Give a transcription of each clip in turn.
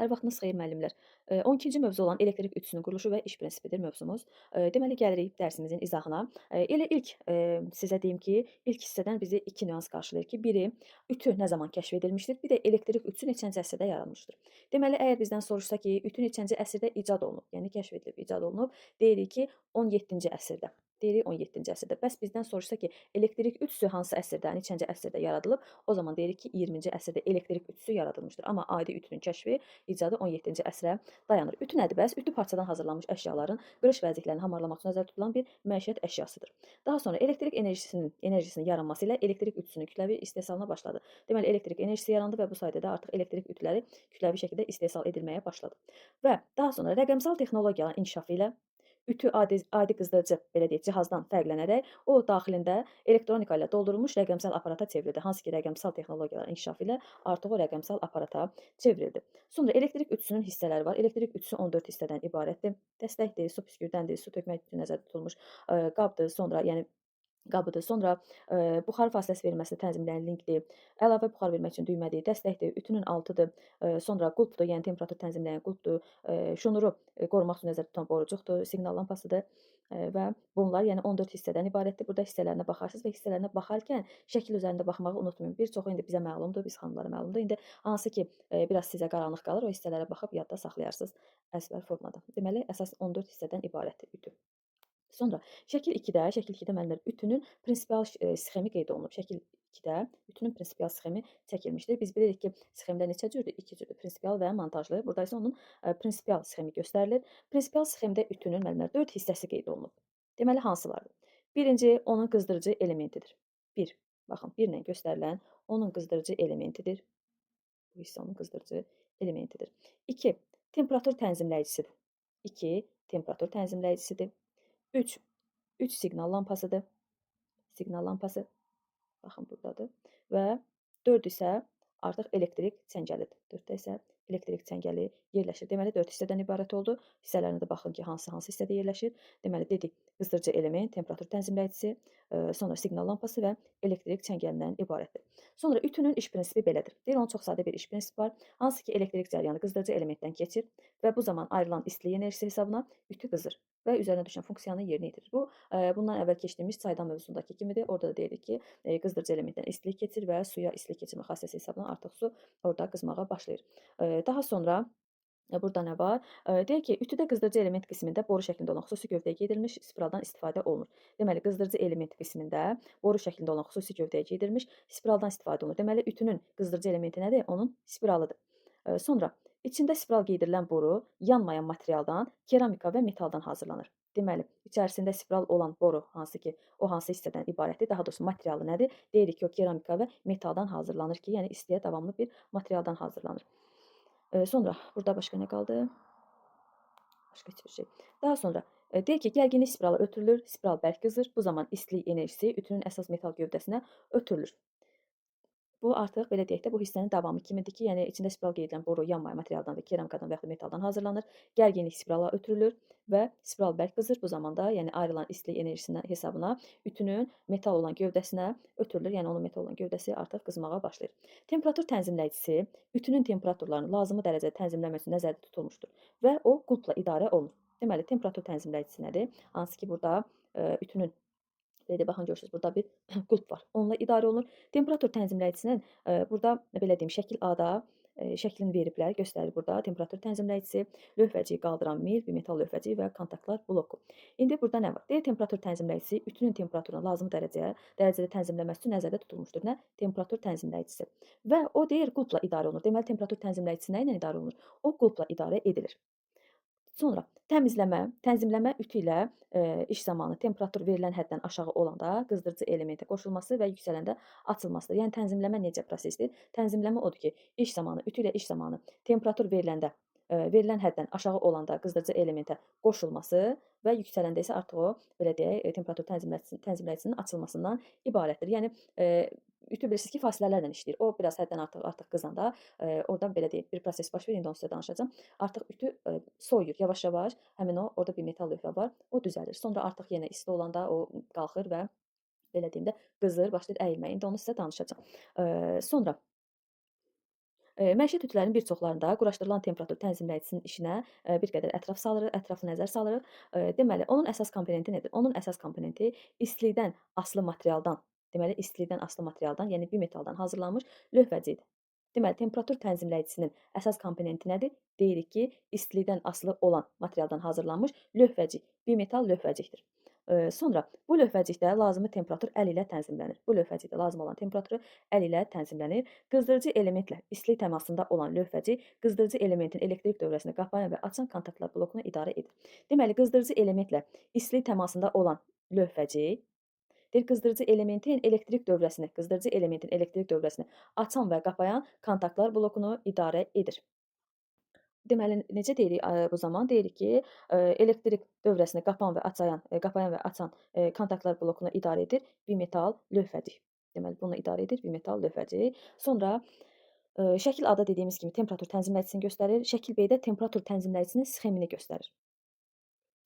Hər vaxtınız xeyir müəllimlər. 12-ci mövzu olan elektrik ütüsünün quruluşu və iş prinsipidir mövzumuz. Deməli gəlirik dərsimizin izahına. Elə ilk sizə deyim ki, ilk hissədən bizi 2 nüans qarşılayır ki, biri ütü nə zaman kəşf edilmişdir, bir də elektrik ütüsü neçənci əsrdə yaranmışdır. Deməli, əgər bizdən soruşsa ki, ütü neçənci əsrdə icad olunub, yəni kəşf edilib, icad olunub, deyirik ki, 17-ci əsrdə. Deyirik 17-ci əsrdə. Bəs bizdən soruşsa ki, elektrik ütüsü hansı əsrdə, neçənci əsrdə yaradılıb, o zaman deyirik ki, 20-ci əsrdə elektrik ütüsü yaradılmışdır. Amma adi ütünün kəşfi, icadı 17-ci əsrə dayanır. Ütü nədir bəs? Ütü parçadan hazırlanmış əşyaların qırış vəziklərini hamarlamaq üçün nəzərdə tutulan bir məişət əşyasıdır. Daha sonra elektrik enerjisinin yaranması ilə elektrik ütüsünün kütləvi istehsalına başladı. Deməli, elektrik enerjisi yarandı və bu sayədə də artıq elektrik ütüləri kütləvi şəkildə istehsal edilməyə başladı. Və daha sonra rəqəmsal texnologiyaların inkişafı ilə ütü adi qızdırıcı belə deyək, cihazdan fərqlənərək o daxilində elektronika ilə doldurulmuş rəqəmsal aparata çevrildi. Hansı ki, rəqəmsal texnologiyaların inkişafı ilə artıq o rəqəmsal aparata çevrildi. Sonra elektrik ütüsünün hissələri var. Elektrik ütüsü 14 hissədən ibarətdir. Dəstəkdir, su püskürdəndir, su tökmək üçün nəzərdə tutulmuş qabdır, sonra yəni qabıdır. Sonra buxar fasiləsi verilməsini tənzimləyən linkdir. Əlavə buxar vermək üçün düymədir, dəstəkdir, ütünün altıdır. Sonra qulpdur, yəni temperatur tənzimləyən qulpdur. Şnuru qorumaq üçün nəzərdə tutan borucuqdur, siqnal lampasıdır. Və bunlar yəni 14 hissədən ibarətdir. Burada hissələrinə baxarsınız və hissələrinə baxarkən şəkil üzərində baxmağı unutmayın. Bir çoxu indi bizə məlumdur, biz xanımlara məlumdur. İndi hansı ki, biraz sizə qaranlıq qalır, o hissələrə baxıb yadda saxlayarsınız əzbər formada. Deməli, əsas 14 hissədən ibarətdir ütü. Sonra şəkil 2-də müəllimlər ütünün prinsipial sxemi qeyd olunub. Şəkil 2-də ütünün prinsipial sxemi çəkilmişdir. Biz bilirik ki, sxemlər neçə cürdür? 2 cürdür. Prinsipial və montajlı. Burada isə onun prinsipial sxemi göstərilir. Prinsipial sxemdə ütünün müəllimlər 4 hissəsi qeyd olunub. Deməli, hansılardır? Birinci, onun qızdırıcı elementidir. 1. Baxın, 1 ilə göstərilən onun qızdırıcı elementidir. Bu hissə onun qızdırıcı elementidir. 2. Temperatur tənzimləyicisidir. 2. Temperatur tənzimləyicisidir. 3. 3 siqnal lampasıdır. Siqnal lampası. Baxın, buradadır. Və 4 isə artıq elektrik çəngəlidir. 4-də isə elektrik çəngəli yerləşir. Deməli, 4 hissədən ibarət oldu. Hissələrinə də baxın ki, hansı hissədə yerləşir. Deməli, dedik, qızdırıcı element, temperatur tənzimləyicisi, sonra siqnal lampası və elektrik çəngəlindən ibarətdir. Sonra ütünün iş prinsipi belədir. Deyir, onun çox sadə bir iş prinsipi var. Hansı ki, elektrik cəryanı qızdırıcı elementdən keçir və bu zaman ayrılan istilik enerjisi hesabına ütü qızır və üzərinə düşən funksiyanı yerinə yetirir. Bu, bundan əvvəl keçdiyimiz çaydan mövzusundakı kimidir. Orada da deyirik ki, qızdırıcı elementdən istilik keçir və suya istilik keçirmə xassəsi hesabına artıq su orada qızmağa başlayır. Daha sonra burada nə var? Deyək ki, ütüdə qızdırıcı element qismində boru şəklində olan xüsusi gövdəyə geydirilmiş spiraldan istifadə olunur. Deməli, qızdırıcı element qismində boru şəklində olan xüsusi gövdəyə geydirilmiş spiraldan istifadə olunur. Deməli, ütünün qızdırıcı elementi nədir? Onun spiralıdır. Sonra içində spiral geydirilən boru yanmayan materialdan, keramika və metaldan hazırlanır. Deməli, içərisində spiral olan boru hansı ki, o hansı hissədən ibarətdir, daha doğrusu materialı nədir? Deyirik ki, o keramika və metaldan hazırlanır ki, yəni istiyə davamlı bir materialdan hazırlanır. Sonra burada başqa nə qaldı? Başqa heç bir şey. Daha sonra deyək ki, gərginlik spiralı ötürülür, spiral bərk qızır. Bu zaman istilik enerjisi ütünün əsas metal gövdəsinə ötürülür. Bu artıq belə deyək də bu hissənin davamı kimidir ki, yəni içində spiral qeydilən boru yanmayan materialdan və keramikadan və yaxud da metaldan hazırlanır. Gərginlik spirala ötürülür və spiral bərk qızır. Bu zamanda, yəni ayrılan istilik enerjisindən hesabına ütünün metal olan gövdəsinə ötürülür. Yəni onun metal olan gövdəsi artıq qızmağa başlayır. Temperatur tənzimləyicisi ütünün temperaturlarını lazımi dərəcədə tənzimləmək üçün nəzərdə tutulmuşdur və o qulpla idarə olunur. Deməli, temperatur tənzimləyicisi nədir? Hansı ki, burada ütünün belə baxın, görürsünüz, burada bir qulp var. Onunla idarə olunur. Temperatur tənzimləyicisinin burada belə deyim, şəkil A-da şəklini veriblər, göstərir burada. Temperatur tənzimləyicisi, lövhəcik qaldıran mil, bimetal lövhəcik və kontaktlar bloku. İndi burada nə var? Deyir, temperatur tənzimləyicisi ütünün temperaturunu lazımi dərəcədə tənzimləməsi üçün nəzərdə tutulmuşdur. Nə? Temperatur tənzimləyicisi. Və o deyir, qulpla idarə olunur. Deməli, temperatur tənzimləyicisi nə ilə idarə olunur? O qulpla idarə edilir. Sonra tənzimləmə ütü ilə iş zamanı temperatur verilən həddən aşağı olanda qızdırıcı elementə qoşulması və yüksələndə açılmasıdır. Yəni tənzimləmə necə prosesdir? Tənzimləmə odur ki, ütü ilə iş zamanı temperatur verilən həddən aşağı olanda qızdırıcı elementə qoşulması və yüksələndə isə artıq o, belə deyək, temperatur tənzimləyicisinin açılmasından ibarətdir. Yəni ütü bilirsiniz ki, fasilələrlə işləyir. O biraz həddən artıq qızanda oradan belə deyək, bir proses baş verir. İndi onu sizə danışacağam. Artıq ütü soyuyur yavaş-yavaş. Həmin o, orada bir metal lövhə var. O düzəlir. Sonra artıq yenə isti olanda o qalxır və belə deyim də qızır, başlayır əyilməyə. İndi onu sizə danışacağam. Sonra Məişət ütülərinin bir çoxlarında quraşdırılan temperatur tənzimləyicisinin işinə, bir qədər ətraf salırıq, ətraflı nəzər salırıq. Deməli, onun əsas komponenti nədir? Onun əsas komponenti istilikdən asılı materialdan, deməli, istilikdən asılı materialdan, yəni bimetaldan hazırlanmış lövhəcikdir. Deməli, temperatur tənzimləyicisinin əsas komponenti nədir? Deyirik ki, istilikdən asılı olan materialdan hazırlanmış lövhəcik, bimetal lövhəcikdir. Sonra bu lövhəcikdə lazımi temperatur əl ilə tənzimlənir. Bu lövhəcikdə lazım olan temperaturu əl ilə tənzimlənir. Qızdırıcı elementlə istilik təmasında olan lövhəcik qızdırıcı elementin elektrik dövrəsini qapayan və açan kontaktlar blokunu idarə edir. Deməli, qızdırıcı elementlə istilik təmasında olan lövhəcik qızdırıcı elementin elektrik dövrəsini, qızdırıcı elementin elektrik dövrəsini açan və qapayan kontaktlar blokunu idarə edir. Deməli, necə deyirik bu zaman? Deyirik ki, elektrik dövrəsini qapayan və açan kontaktlar blokunu idarə edir bimetal lövhəcik. Deməli, bunu idarə edir bimetal lövhəcik. Sonra şəkil A-da dediyimiz kimi temperatur tənzimləyicisini göstərir. Şəkil B-də temperatur tənzimləyicisinin sxemini göstərir.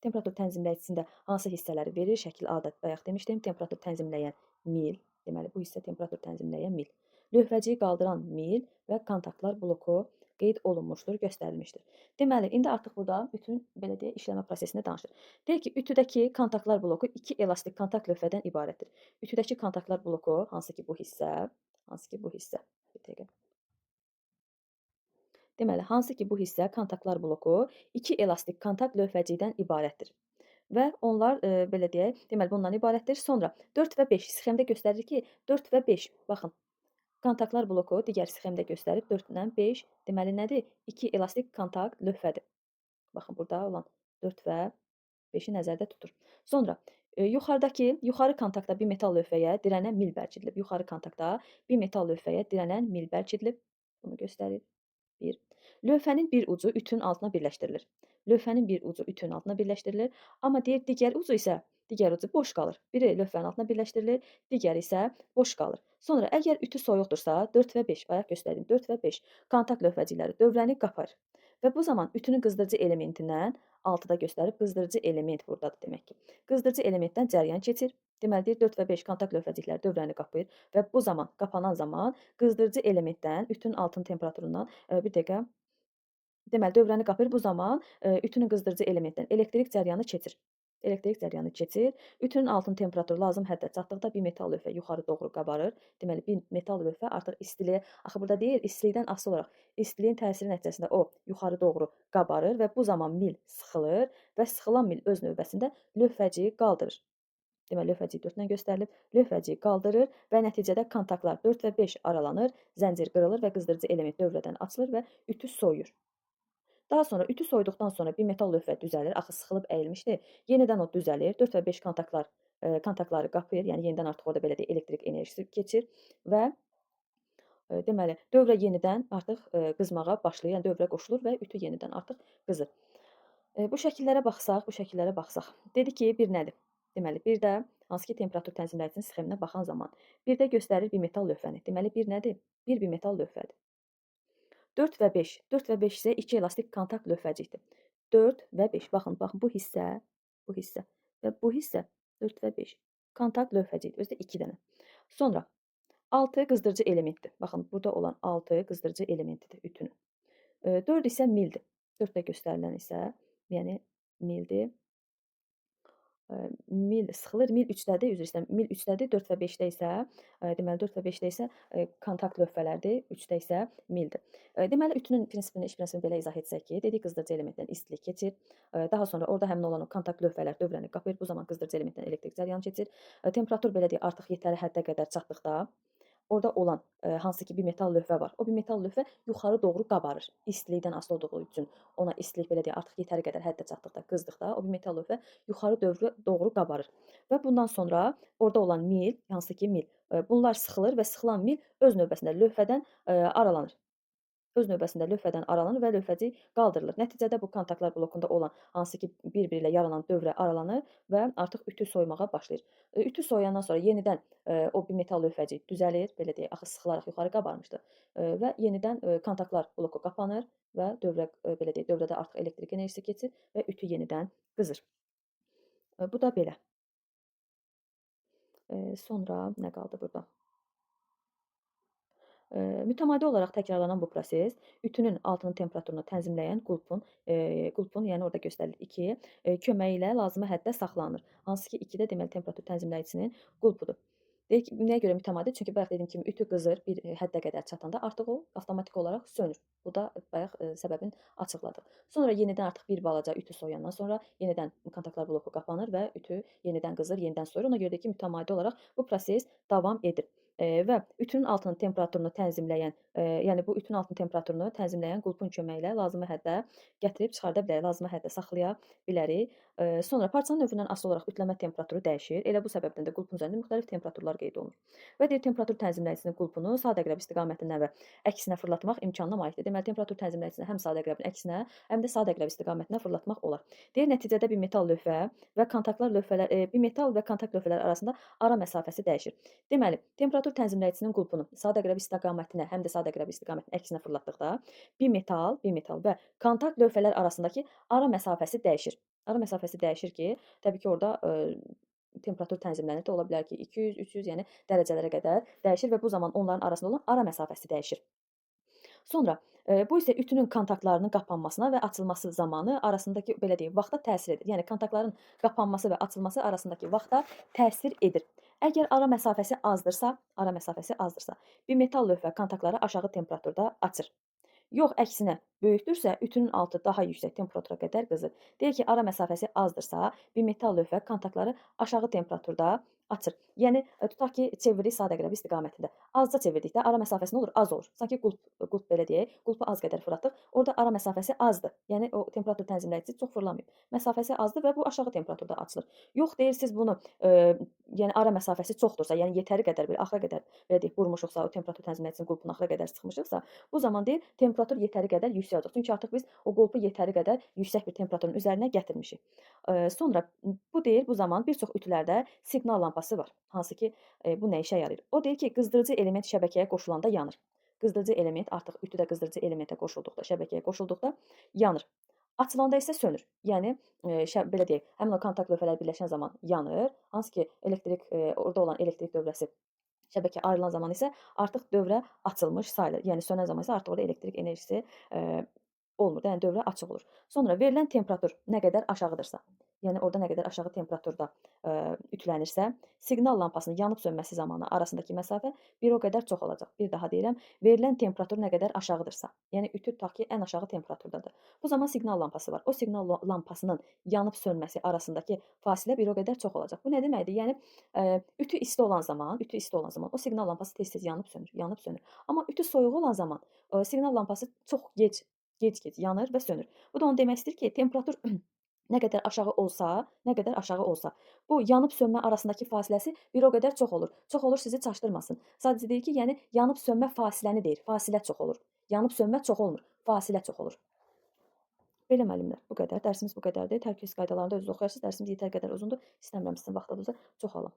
Temperatur tənzimləyicisində hansı hissələri verir? Şəkil A-da bayaq demişdim, temperatur tənzimləyən mil. Deməli, bu hissə temperatur tənzimləyən mil. Lövhəciyi qaldıran mil və kontaktlar bloku qeyd olunmuşdur, göstərilmişdir. Deməli, indi artıq burada bütün belə deyək, işləmə prosesini danışır. Deyir ki, ütüdəki kontaktlar bloku 2 elastik kontakt lövhədən ibarətdir. Ütüdəki kontaktlar bloku, hansı ki bu hissə, bir dəqiqə. Deməli, hansı ki bu hissə kontaktlar bloku 2 elastik kontakt lövhəcikdən ibarətdir. Və onlar belə deyək, deməli bundan ibarətdir. Sonra 4 və 5 sxemdə göstərir ki, 4 və 5, baxın, kontaktlar bloku digər sxemdə göstərib 4-dən 5, deməli nədir? 2 elastik kontakt lövhədir. Baxın, burada olan 4 və 5-i nəzərdə tutur. Sonra yuxarı kontaktda bir metal lövhəyə dirənən mil bərkidilib. Yuxarı kontaktda bir metal lövhəyə dirənən mil bərkidilib. Bunu göstərir. 1. Lövhənin bir ucu ütünün altına birləşdirilir. Lövhənin bir ucu ütünün altına birləşdirilir, amma deyir digər ucu boş qalır. Biri lövhənin altına birləşdirilir, digəri isə boş qalır. Sonra əgər ütü soyuqdursa, 4 və 5, bayaq göstərdim, 4 və 5 kontakt lövhəcikləri dövrəni qapar. Və bu zaman ütünün qızdırıcı elementindən, altıda göstərib qızdırıcı element burdadır demək ki. Qızdırıcı elementdən cəryan keçir. Deməli, deyir 4 və 5 kontakt lövhəcikləri dövrəni qapır və bu zaman, qapanan zaman qızdırıcı elementdən ütünün altın temperaturundan bir dəqiqə. Deməli, dövrəni qapır. Bu zaman ütünün qızdırıcı elementdən elektrik cəryanı keçir. Elektrik cəryanı keçir. Ütünün altın temperaturu lazım həddə çatdıqda bir metal lövhə yuxarı doğru qabarır. Deməli, bir metal lövhə artıq istiliyə, axı burada deyir, istilikdən asılı olaraq istiliyin təsiri nəticəsində o yuxarı doğru qabarır və bu zaman mil sıxılır və sıxılan mil öz növbəsində lövhəciyi qaldırır. Deməli, lövhəcik 4-dən göstərilib. Lövhəciyi qaldırır və nəticədə kontaktlar 4 və 5 aralanır, zəncir qırılır və qızdırıcı element dövrədən açılır və ütü soyuyur. Daha sonra ütü soyuduqdan sonra bir metal lövhə düzəlir, axı sıxılıb əyilmişdi. Yenidən o düzəlir. 4 və 5 kontaktları qapıyır, yəni yenidən artıq orada belə deyək, elektrik enerjisi keçir və deməli, dövrə yenidən artıq qızmağa başlayır, yəni dövrə qoşulur və ütü yenidən artıq qızır. Bu şəkillərə baxsaq. Dedi ki, bir nədir? Deməli, bir də hansı ki temperatur tənzimləyicisinin sxeminə baxan zaman, bir də göstərir bir metal lövhəni. Deməli, bir nədir? Bir metal lövhədir. 4 və 5. 4 və 5 isə 2 elastik kontakt lövhəcikdir. 4 və 5. Baxın, bu hissə və bu hissə 4 və 5. Kontakt lövhəcikdir. Özü də 2 dənə. Sonra 6 qızdırıcı elementdir. Baxın, burada olan 6 qızdırıcı elementidir ütünün. 4 isə mildir. 4 də göstərilən isə, yəni mildir. Mil sıxılır, mil 3-dədir, üzr istəyirəm, mil 3-dədir, 4 və 5-də isə, deməli 4 və 5-də isə kontakt lövhələrdir, 3-də isə mildir. Deməli, ütünün prinsipini, iş prinsipini belə izah etsək ki, dedik qızdırıcı elementdən istilik keçir, daha sonra orada həmin olan o kontakt lövhələr dövrəni qapır, bu zaman qızdırıcı elementdən elektrik cəryanı keçir, temperatur belə deyək, artıq yetərli həddə qədər çatdıqda, orada olan hansı ki bir metal lövhə var. O bir metal lövhə yuxarı doğru qabarır. İstilikdən asılı olduğu üçün ona istilik belə deyək, artıq yetəri qədər həddə çatdıqda, qızdıqda o bir metal lövhə yuxarı doğru qabarır. Və bundan sonra orada olan mil, hansı ki mil, bunlar sıxılır və sıxılan mil öz növbəsində lövhədən aralanır. Öz növbəsində lövhədən aralanır və lövhəcik qaldırılır. Nəticədə bu kontaktlar blokunda olan hansı ki bir-biri ilə yaranan dövrə aralanır və artıq ütü soymağa başlayır. Ütü soyandan sonra yenidən o bir metal lövhəcik düzəlir, belə deyək, axı sıxılaraq yuxarı qabarmışdı və yenidən kontaktlar bloku qapanır və belə deyək, dövrədə artıq elektrik enerjisi keçir və ütü yenidən qızır. Bu da belə. Sonra nə qaldı burada? Mütəmadi olaraq təkrarlanan bu proses ütünün altının temperaturunu tənzimləyən qulpun, yəni orada göstərilir 2, köməyi ilə lazımi həddə saxlanılır. Hansı ki 2 də deməli temperatur tənzimləyicisinin qulpudur. Deyək ki, nəyə görə mütəmadi? Çünki bayaq dediyim kimi ütü qızır bir həddə qədər çatanda artıq o avtomatik olaraq sönür. Bu da bayaq səbəbini açıqladıq. Sonra yenidən artıq bir balaca ütü soyandan sonra yenidən kontaktlar bloku qapanır və ütü yenidən qızır, yenidən soyur. Ona görə də ki, mütəmadi olaraq bu proses davam edir. Və ütünün altının temperaturunu tənzimləyən, yəni bu ütünün altının temperaturunu tənzimləyən qulpun köməyi ilə lazımi həddə gətirib çıxarda bilərik, lazımi həddə saxlaya bilərik. Sonra parçanın növündən asılı olaraq ütülənmə temperaturu dəyişir. Elə bu səbəbdən də qulpun üzərində müxtəlif temperaturlar qeyd olunur. Və deyir temperatur tənzimləyicisinin qulpunu sadə əqrəb istiqamətindən və əksinə fırlatmaq imkanına malikdir. Deməli temperatur tənzimləyicisini həm sadə əqrəbin əksinə, həm də sadə əqrəb istiqamətinə fırlatmaq olar. Deyir nəticədə bir metal lövhə və bir metal və kontakt lövhələr arasında ara məsafəsi dəyişir. Deməli, temperatur tənzimləyicisinin qulpunu sadə əqrəb istiqamətinə, həm də sadə əqrəb istiqamətinin əksinə fırlatdıqda bir metal və kontakt lövhələr arasındakı ara məsafəsi dəyişir. Ara məsafəsi dəyişir ki, təbii ki, orada temperatur tənzimlənir də, ola bilər ki, 200, 300, yəni dərəcələrə qədər dəyişir və bu zaman onların arasında olan ara məsafəsi dəyişir. Sonra, bu isə ütünün kontaktlarının qapanmasına və açılması zamanı arasındakı, belə deyim, vaxta təsir edir. Yəni kontaktların qapanması və açılması arasındakı vaxta təsir edir. Əgər ara məsafəsi azdırsa, bir metal lövhə kontaktları aşağı temperaturda açır. Yox, əksinə, böyükdürsə, ütünün altı daha yüksək temperatura qədər qızır. Deyək ki, ara məsafəsi azdırsa, bir metal lövhə kontaktları aşağı temperaturda açır. Yəni, tutaq ki, çeviririk sadə əqrəbi istiqamətində. Azca çevirdikdə ara məsafəsi nə olur? Az olur. Sanki qulp belə deyək, qulpu az qədər fırlatdıq. Orada ara məsafəsi azdır. Yəni, o temperatur tənzimləyicisi çox fırlamayıb. Məsafəsi azdır və bu aşağı temperaturda açılır. Yox, deyirsiniz bunu, yəni ara məsafəsi çoxdursa, yəni yetəri qədər, belə axıra qədər, belə deyək, vurmuşuqsa, o temperatur tənzimləyicisinin qulpunu axıra qədər sıxmışıqsa, bu zaman deyir, temperatur yetəri qədər yüksək olacaq. Çünki artıq biz o qulpu yetəri qədər yüksək bir temperaturun üzərinə gətirmişik. Sonra bu deyir, bu zaman bir çox ütülərdə siqnal lampası var. Hansı ki, bu nə işə yarayır? O deyir ki, qızdırıcı element şəbəkəyə qoşulanda yanır. Qızdırıcı element artıq ütüdə qızdırıcı elementə qoşulduqda, şəbəkəyə qoşulduqda yanır. Açılanda isə sönür. Yəni, belə deyək, həmin o kontakt lövhələr birləşən zaman yanır. Hansı ki, orada olan elektrik dövrəsi şəbəkə ayrılan zaman isə artıq dövrə açılmış sayılır. Yəni sönən zaman isə artıq orada elektrik enerjisi olmur da, yəni dövrə açıq olur. Sonra verilən temperatur nə qədər aşağıdırsa, yəni orada nə qədər aşağı temperaturda ütülənirsə, siqnal lampasının yanıb sönməsi zamanı arasındakı məsafə bir o qədər çox olacaq. Bir daha deyirəm, verilən temperatur nə qədər aşağıdırsa, yəni ütü tutaq ki, ən aşağı temperaturdadır. Bu zaman siqnal lampası var. O siqnal lampasının yanıb sönməsi arasındakı fasilə bir o qədər çox olacaq. Bu nə deməkdir? Yəni ütü isti olan zaman o siqnal lampası tez-tez yanıb sönür. Amma ütü soyuq olan zaman siqnal lampası çox gec yanır və sönür. Bu da onu demək istəyir ki, temperatur nə qədər aşağı olsa, bu yanıb sönmə arasındakı fasiləsi bir o qədər çox olur. Çox olur sizi çaşdırmasın. Sadəcə deyir ki, yəni yanıb sönmə fasiləni deyir. Fasilə çox olur. Yanıb sönmə çox olmur. Fasilə çox olur. Belə müəllimlər, bu qədər. Dərsimiz bu qədərdir. Tərkib qaydalarını da özünüz oxuyarsınız. Dərsimiz yetər qədər uzundur. İstəmirəm sizin vaxtınızı çox alım.